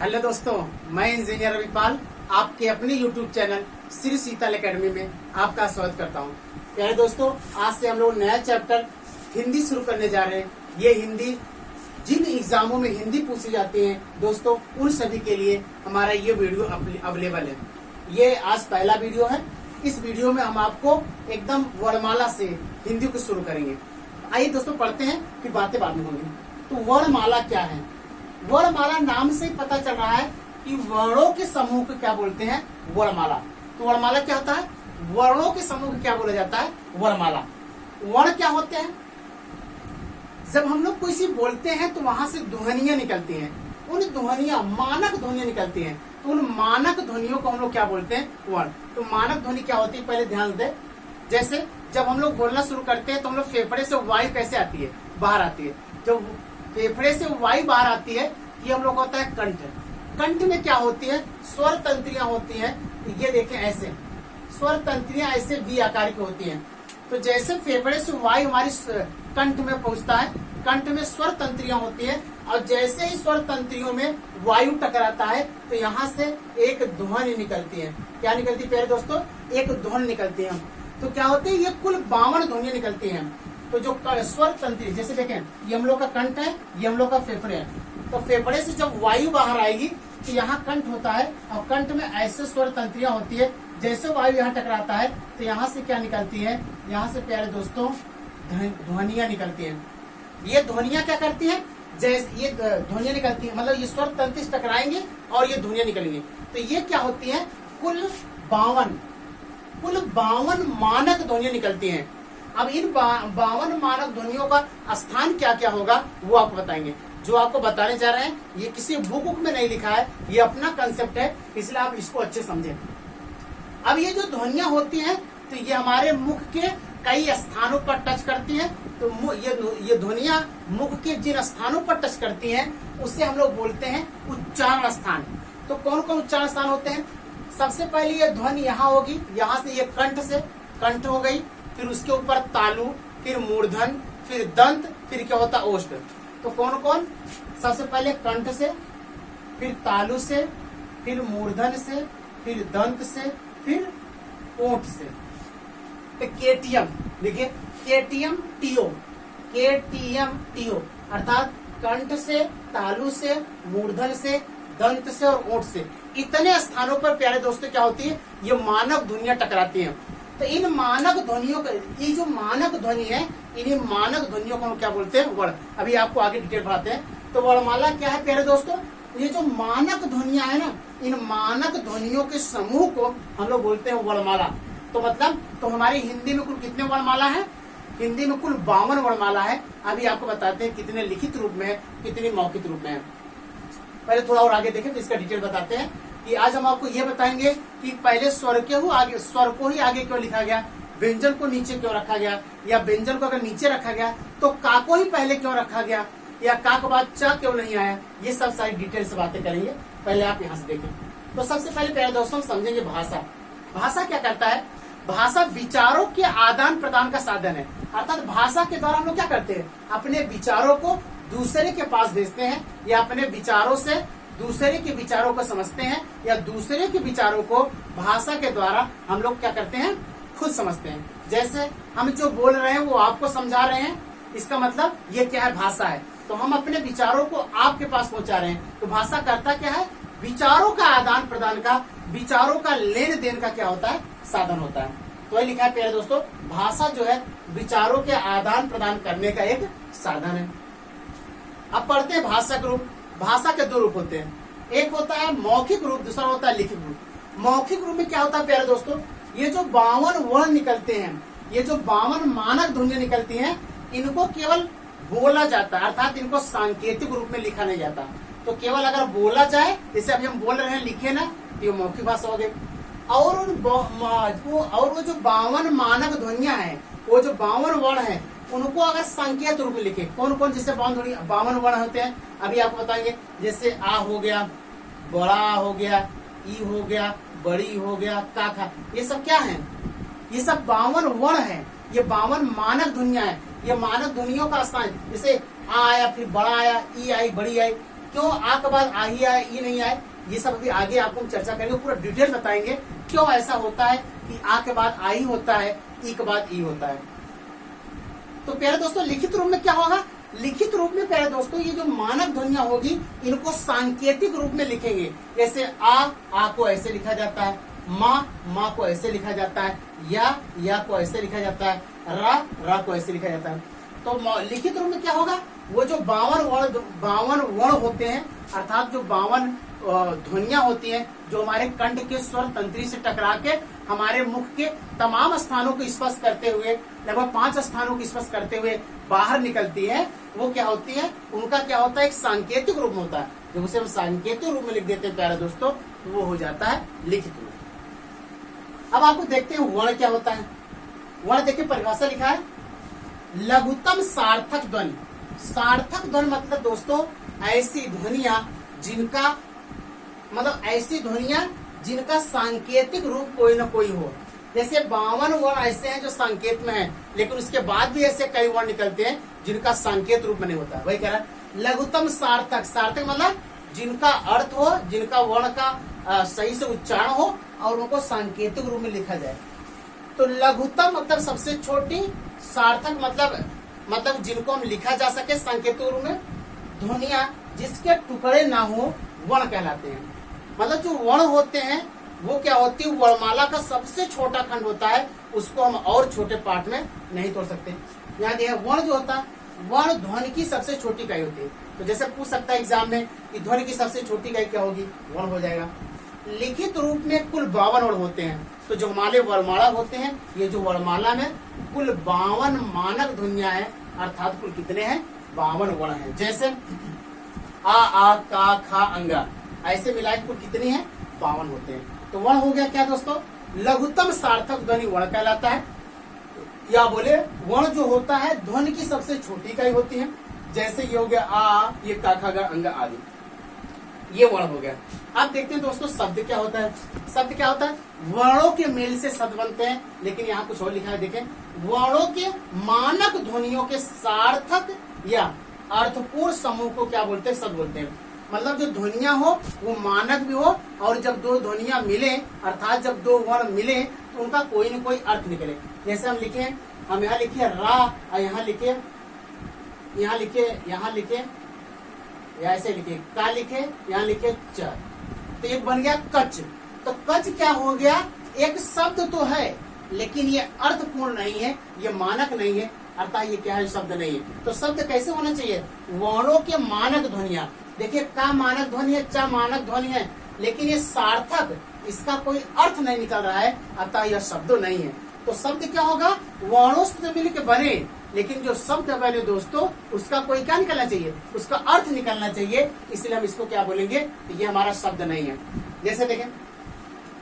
Hello दोस्तों, मैं engineer Ravipal आपके अपने YouTube चैनल श्री शीतल एकेडमी में आपका स्वागत करता हूं। प्यारे दोस्तों, आज से हम लोग नया चैप्टर हिंदी शुरू करने जा रहे हैं। ये हिंदी जिन एग्जामों में हिंदी पूछी जाती है दोस्तों, उन सभी के लिए हमारा ये वीडियो अवेलेबल है। ये आज पहला वीडियो है। इस वीडियो में हम आपको एकदम वर्णमाला से हिंदी को शुरू करेंगे। आइए दोस्तों, पढ़ते हैं, फिर बातें बाद में होंगी। तो वर्णमाला क्या है? वर्णमाला नाम से पता चल रहा है कि वर्णों के समूह को क्या बोलते हैं? वर्णमाला। तो वर्णमाला क्या होता है? वर्णों के समूह को क्या बोला जाता है? वर्णमाला। वर्ण क्या होते हैं? जब हम लोग कोई चीज बोलते हैं तो वहां से ध्वनियां निकलती हैं। उन ध्वनियां मानक ध्वनियां निकलती हैं। तो उन मानक ध्वनियों को हम लोग क्या बोलते हैं? वर्ण। तो मानक ध्वनि क्या होती है, पहले ध्यान दें। जैसे जब हम लोग बोलना शुरू करते हैं तो हम लोग फेफड़े से वायु कैसे आती है? बाहर आती है। जब फेफड़े से वायु बाहर आती है, ये हम लोग होता है कंठ। कंठ में क्या होती है? स्वर तंत्रियां होती हैं। ये देखें, ऐसे स्वर तंत्रियां ऐसे वी आकार की होती हैं। तो जैसे फेफड़े से वायु हमारी कंठ में पहुंचता है, कंठ में स्वर तंत्रियां होती है, और जैसे ही स्वर तंत्रियों में वायु टकराता है तो यहाँ से एक ध्वनि निकलती है। क्या निकलती है प्यारे दोस्तों? एक ध्वनि निकलती है। तो क्या होती है? ये कुल 52 ध्वनियां निकलती हैं। तो जो स्वर तंत्री, जैसे देखें, ये हम लोग का कंठ है, ये हम लोग का फेफड़े है। तो फेफड़े से जब वायु बाहर आएगी तो यहाँ कंठ होता है, और कंठ में ऐसे स्वर तंत्रियां होती है। जैसे वायु यहाँ टकराता है तो यहाँ से क्या निकलती है? यहाँ से प्यारे दोस्तों ध्वनियां निकलती हैं। ये ध्वनियां क्या करती हैं? जैसे ये ध्वनियां निकलती है, मतलब ये स्वर तंत्र टकराएंगे और ये ध्वनियां निकलेंगी। तो ये क्या होती है? कुल 52 मानक ध्वनियां निकलती हैं। अब इन 52 मानक ध्वनियों का स्थान क्या क्या होगा वो आपको बताएंगे। जो आपको बताने जा रहे हैं ये किसी बुक में नहीं लिखा है, ये अपना कंसेप्ट है, इसलिए आप इसको अच्छे समझें। अब ये जो ध्वनियां होती हैं तो ये हमारे मुख के कई स्थानों पर टच करती हैं। तो ये ध्वनियां मुख के जिन स्थानों पर टच करती हैं उसे हम लोग बोलते हैं उच्चारण स्थान। तो कौन कौन उच्चारण स्थान होते हैं? सबसे पहले ये ध्वनि यहाँ होगी, यहाँ से ये कंठ से कंठ हो गई, फिर उसके ऊपर तालु, फिर मूर्धन, फिर दंत, फिर क्या होता? ओष्ठ। तो कौन कौन? सबसे पहले कंठ से, फिर तालु से, फिर मूर्धन से, फिर दंत से, फिर ओठ से। तो केटीएम देखिए, केटीएम टीओ अर्थात कंठ से, तालु से, मूर्धन से, दंत से और ओठ से, इतने स्थानों पर प्यारे दोस्तों क्या होती है? ये मानक ध्वनियां टकराती हैं। तो इन मानक ध्वनियों का, ये जो मानक ध्वनि है, इन्हीं मानक ध्वनियों को हम क्या बोलते हैं? वर्ण। अभी आपको आगे डिटेल बताते हैं। तो वर्णमाला क्या है प्यारे दोस्तों? ये जो मानक ध्वनियां है ना, इन मानक ध्वनियों के समूह को हम लोग बोलते हैं वर्णमाला। तो मतलब, तो हमारी हिंदी में कुल कितने वर्णमाला है? हिंदी में कुल 52 वर्णमाला है। अभी आपको बताते हैं कितने लिखित रूप में है, कितनी मौखिक रूप में है। पहले थोड़ा और आगे देखें तो इसका डिटेल बताते हैं। कि आज हम आपको ये बताएंगे कि पहले स्वर को ही आगे क्यों लिखा गया, व्यंजन को नीचे क्यों रखा गया, या व्यंजन को अगर नीचे रखा गया तो का को ही पहले क्यों रखा गया, या का के बाद च क्यों नहीं आया। ये सब सारी डिटेल से बातें करेंगे। पहले आप यहाँ से देखें। तो सबसे पहले प्यारे दोस्तों समझेंगे भाषा। भाषा क्या करता है? भाषा विचारों के आदान प्रदान का साधन है। अर्थात भाषा के द्वारा हम लोग क्या करते हैं? अपने विचारों को दूसरे के पास भेजते हैं, या अपने विचारों से दूसरे के विचारों को समझते हैं, या दूसरे के विचारों को भाषा के द्वारा हम लोग क्या करते हैं? खुद समझते हैं। जैसे हम जो बोल रहे हैं वो आपको समझा रहे हैं, इसका मतलब ये क्या है? भाषा है। तो हम अपने विचारों को आपके पास पहुंचा रहे हैं। तो भाषा करता क्या है? विचारों का आदान प्रदान का, विचारों का लेन देन का क्या होता है? साधन होता है। तो ये लिखा है प्यारे दोस्तों, भाषा जो है विचारों के आदान प्रदान करने का एक साधन है। अब पढ़ते हैं भाषा के रूप। भाषा के 2 रूप होते हैं, एक होता है मौखिक रूप, दूसरा होता है लिखित रूप। मौखिक रूप में क्या होता है प्यारे दोस्तों? ये जो 52 वर्ण निकलते हैं, ये जो 52 मानक ध्वनियां निकलती हैं, इनको केवल बोला जाता है, अर्थात इनको सांकेतिक रूप में लिखा नहीं जाता। तो केवल अगर बोला जाए, जैसे अभी हम बोल रहे हैं, लिखे ना, तो ये मौखिक भाषा हो गई। और वो जो 52 मानक ध्वनियां हैं, वो जो 52 वर्ण है, उनको अगर संकेत रूप में लिखे, कौन कौन जैसे 52 वर्ण होते हैं अभी आपको बताएंगे। जैसे आ हो गया, बड़ा हो गया, ई हो गया, बड़ी हो गया, का था, ये सब क्या है? ये सब 52 वर्ण है। ये 52 मानक ध्वनियां हैं। ये मानक ध्वनियों का स्थान, जैसे आ आया, फिर बड़ा आया, ई आई, बड़ी आई, क्यों आ के बाद आ ही आए, ई नहीं आए, ये सब अभी आगे आपको हम चर्चा करेंगे, पूरा डिटेल बताएंगे क्यों ऐसा होता है कि आ के बाद आई होता है, ई के बाद ई होता है। तो प्यारे दोस्तों लिखित रूप में क्या होगा, लिखित रूप में प्यारे दोस्तों ये जो मानक ध्वनियां होगी इनको सांकेतिक रूप में लिखेंगे। जैसे आ को ऐसे लिखा जाता है, माँ को ऐसे लिखा जाता है, या को ऐसे लिखा जाता है, रा को ऐसे लिखा जाता है। तो लिखित रूप में क्या होगा, वो जो 52 वर्ण होते हैं, अर्थात जो 52 ध्वनियां होती हैं जो हमारे कंठ के स्वर तंत्री से टकरा के हमारे मुख के तमाम स्थानों को स्पर्श करते हुए, लगभग 5 स्थानों को स्पर्श करते हुए बाहर निकलती है, वो क्या होती है, उनका क्या होता है, एक सांकेतिक रूप में होता है। जब उसे हम सांकेतिक रूप में लिख देते हैं प्यारे दोस्तों, वो हो जाता है लिखित रूप। अब आपको देखते हैं वर्ण क्या होता है। वर्ण देखिए परिभाषा लिखा है, लघुत्तम सार्थक ध्वनि। सार्थक ध्वनि मतलब दोस्तों ऐसी ध्वनियां जिनका मतलब ऐसी ध्वनियां जिनका सांकेतिक रूप कोई न कोई हो। जैसे 52 वर्ण ऐसे हैं जो संकेत में है, लेकिन उसके बाद भी ऐसे कई वर्ण निकलते हैं जिनका संकेत रूप में नहीं होता। वही कह रहा है लघुत्तम सार्थक। सार्थक मतलब जिनका अर्थ हो, जिनका वर्ण का सही से उच्चारण हो और उनको सांकेतिक रूप में लिखा जाए। तो लघुत्तम मतलब सबसे छोटी, सार्थक मतलब जिनको हम लिखा जा सके सांकेतिक रूप में, ध्वनियां जिसके टुकड़े ना हो वर्ण कहलाते हैं। मतलब जो वर्ण होते हैं वो क्या होती है, वर्णमाला का सबसे छोटा खंड होता है, उसको हम और छोटे पार्ट में नहीं तोड़ सकते। यहाँ देखिए वर्ण जो होता है, वर्ण ध्वनि की सबसे छोटी इकाई होती है। तो जैसे पूछ सकता है एग्जाम में कि ध्वनि की सबसे छोटी इकाई क्या होगी, वर्ण हो जाएगा। लिखित रूप में कुल 52 वर्ण होते हैं। तो जो हमारे वर्णमाला होते हैं, ये जो वर्णमाला में कुल 52 मानक ध्वनियां हैं, अर्थात कुल कितने हैं, 52 वर्ण हैं। जैसे आ का खा अंगा, ऐसे मिलाए कुल कितनी है, 52 होते हैं। तो वर्ण हो गया क्या दोस्तों, लघुत्तम सार्थक ध्वनि वर्ण कहलाता है। या बोले वर्ण जो होता है ध्वनि की सबसे छोटी इकाई होती है। जैसे ये हो गया आ, ये का खा गा अंगा आदि, ये वर्ण हो गया। आप देखते हैं दोस्तों शब्द क्या होता है। शब्द क्या होता है, वर्णों के मेल से शब्द बनते हैं। लेकिन यहाँ कुछ और लिखा है, देखें, वर्णों के मानक ध्वनियों के सार्थक या अर्थपूर्ण समूह को क्या बोलते हैं, शब्द बोलते हैं। मतलब जो ध्वनियां हो वो मानक भी हो, और जब दो ध्वनियां मिले, अर्थात जब दो वर्ण मिले तो उनका कोई न कोई अर्थ निकले। जैसे हम लिखे, हम यहाँ लिखे रा और यहाँ लिखे या ऐसे लिखे का, लिखे यहाँ लिखे च, तो एक बन गया कच। तो कच क्या हो गया, एक शब्द तो है लेकिन ये अर्थपूर्ण नहीं है, ये मानक नहीं है, अर्थात ये क्या है, शब्द नहीं है। तो शब्द कैसे होना चाहिए, वर्णों के मानक ध्वनियां। देखिए का मानक ध्वनि है, च मानक ध्वनि है, लेकिन ये सार्थक, इसका कोई अर्थ नहीं निकल रहा है, अतः यह शब्द नहीं है। तो शब्द क्या होगा, वर्णों से मिलकर बने, लेकिन जो शब्द बने दोस्तों उसका कोई क्या निकलना चाहिए, उसका अर्थ निकलना चाहिए। इसलिए हम इसको क्या बोलेंगे, ये हमारा शब्द नहीं है। जैसे देखें,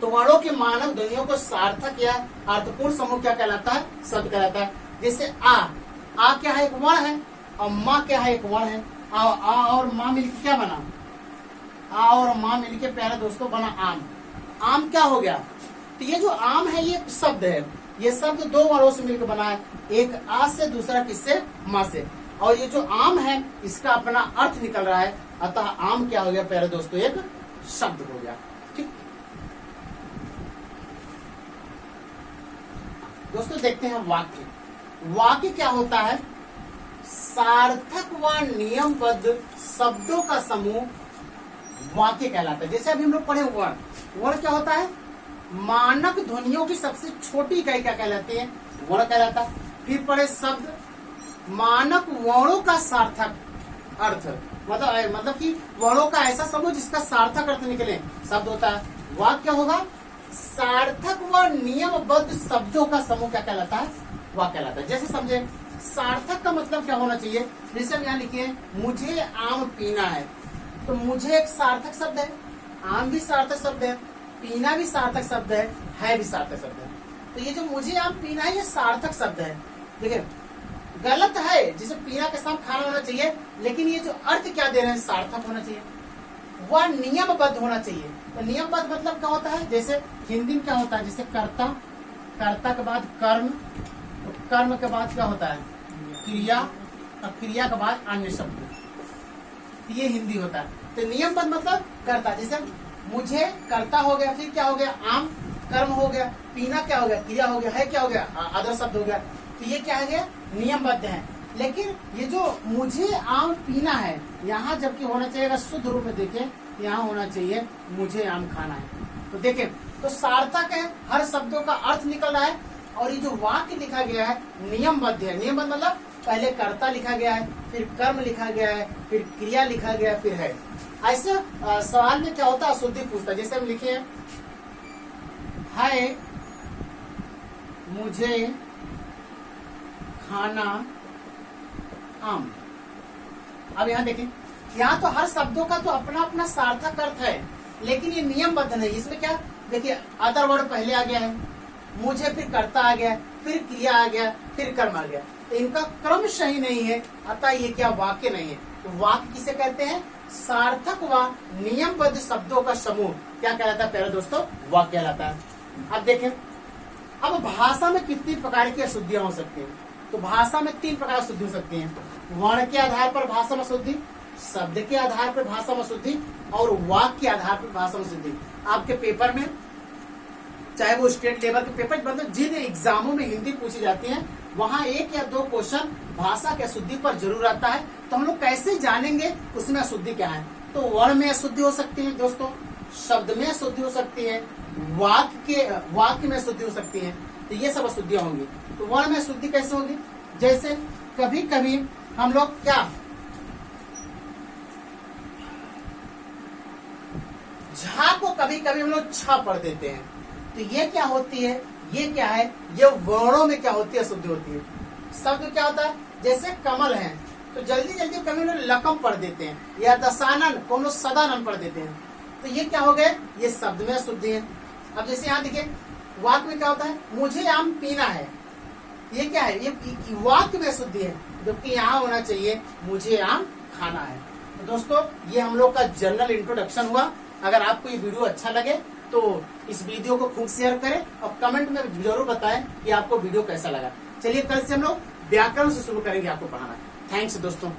तो वर्णों के मानक ध्वनियों को सार्थक या अर्थपूर्ण समूह क्या कहलाता है, शब्द कहलाता है। जैसे आ क्या है, एक वर्ण है, और माँ क्या है, एक वर्ण है। आ और माँ मिलकर क्या बना, आ और माँ मिलकर प्यारे दोस्तों बना आम। आम क्या हो गया, तो ये जो आम है ये शब्द है। ये शब्द दो वर्णों से मिलकर बना है, एक आ से, दूसरा किससे, माँ से। और ये जो आम है इसका अपना अर्थ निकल रहा है, अतः आम क्या हो गया प्यारे दोस्तों, एक शब्द हो गया। ठीक दोस्तों, देखते हैं वाक्य। वाक्य क्या होता है, सार्थक व नियमबद्ध शब्दों का समूह वाक्य कहलाता है। जैसे अभी हम लोग पढ़े वर्ण, वर्ण क्या होता है, मानक ध्वनियों की सबसे छोटी इकाई क्या कहलाती है, वर्ण कहलाता है। फिर पढ़े शब्द, मानक वर्णों का सार्थक अर्थ, मतलब कि वर्णों का ऐसा समूह जिसका सार्थक अर्थ निकले, शब्द होता है। वाक्य होगा सार्थक व नियमबद्ध शब्दों का समूह क्या कहलाता है, वाक्य कहलाता है। जैसे समझे, सार्थक का मतलब क्या होना चाहिए, जैसे हम यहाँ लिखे मुझे आम पीना है, तो मुझे एक सार्थक शब्द है, आम भी सार्थक शब्द है, पीना भी सार्थक शब्द है भी सार्थक शब्द है। तो ये जो मुझे आम पीना है ये सार्थक शब्द है। देखिए गलत है, जैसे पीना के साथ खाना होना चाहिए, लेकिन ये जो अर्थ क्या दे रहे हैं, सार्थक होना चाहिए, वह नियमबद्ध होना चाहिए। तो नियमबद्ध मतलब क्या होता है, जैसे हिंदी में क्या होता है, जैसे कर्ता, कर्ता के बाद कर्म, तो कर्म के बाद क्या होता है, क्रिया, और क्रिया के बाद अन्य शब्द, ये हिंदी होता है। तो नियमबद्ध मतलब कर्ता, जैसे मुझे कर्ता हो गया, फिर क्या हो गया आम कर्म हो गया, पीना क्या हो गया क्रिया हो गया, है क्या हो गया अदर शब्द हो गया। तो ये क्या है नियमबद्ध है। लेकिन ये जो मुझे आम पीना है यहाँ जबकि होना चाहिए, अगर शुद्ध रूप में देखें यहाँ होना चाहिए मुझे आम खाना है। तो देखें तो सार्थक है, हर शब्दों का अर्थ निकल रहा है। और ये जो वाक्य लिखा गया है नियमबद्ध है। नियमबद्ध मतलब पहले कर्ता लिखा गया है, फिर कर्म लिखा गया है, फिर क्रिया लिखा गया है, फिर है। ऐसे सवाल में क्या होता है अशुद्धि पूछता है। जैसे हम लिखे है मुझे खाना आम। अब यहाँ देखें यहाँ तो हर शब्दों का तो अपना अपना सार्थक अर्थ है, लेकिन ये नियमबद्ध नहीं। इसमें क्या देखिए अदर वर्ड पहले आ गया है, मुझे फिर कर्ता आ गया, फिर क्रिया आ गया, फिर कर्म आ गया। तो इनका क्रम सही नहीं है, अतः ये क्या वाक्य नहीं है। तो वाक्य किसे कहते हैं सार्थक व नियमबद्ध शब्दों का समूह क्या कहलाता है प्यारे दोस्तों वाक्य कहलाता है। अब देखें अब भाषा में कितनी प्रकार की अशुद्धियां हो सकती हैं। तो भाषा में 3 प्रकार की अशुद्धि हो सकती हैं। वर्ण के आधार पर भाषा में अशुद्धि, शब्द के आधार पर भाषा में अशुद्धि और वाक्य के आधार पर भाषा में अशुद्धि। आपके पेपर में चाहे वो स्टेट लेवल के पेपर मतलब जिन एग्जामों में हिंदी पूछी जाती है वहाँ 1 या 2 क्वेश्चन भाषा के अशुद्धि पर जरूर आता है। तो हम लोग कैसे जानेंगे उसमें अशुद्धि क्या है। तो वर्ण में अशुद्धि हो सकती है दोस्तों, शब्द में अशुद्धि हो सकती है, वाक्य में अशुद्धि हो सकती है। तो ये सब अशुद्धियां होंगी। तो वर्ण में अशुद्धि कैसे होगी, जैसे कभी कभी हम लोग क्या झा को कभी कभी हम लोग छ पढ़ देते हैं। तो ये क्या होती है, ये क्या है, ये वर्णों में क्या होती है अशुद्धि होती है। शब्द में क्या होता है जैसे कमल है तो जल्दी जल्दी कभी लोग लकम पढ़ देते हैं, या दशानन को सदानन पढ़ देते हैं। तो ये क्या हो गए, ये शब्द में अशुद्धि है। अब जैसे यहाँ देखिए वाक्य में क्या होता है मुझे आम पीना है, ये क्या है ये वाक्य में अशुद्धि है, जबकि यहाँ होना चाहिए मुझे आम खाना है। तो दोस्तों ये हम लोग का जनरल इंट्रोडक्शन हुआ। अगर आपको ये वीडियो अच्छा लगे तो इस वीडियो को खूब शेयर करें और कमेंट में जरूर बताएं कि आपको वीडियो कैसा लगा। चलिए कल से हम लोग व्याकरण से शुरू करेंगे आपको पढ़ाना। थैंक्स दोस्तों।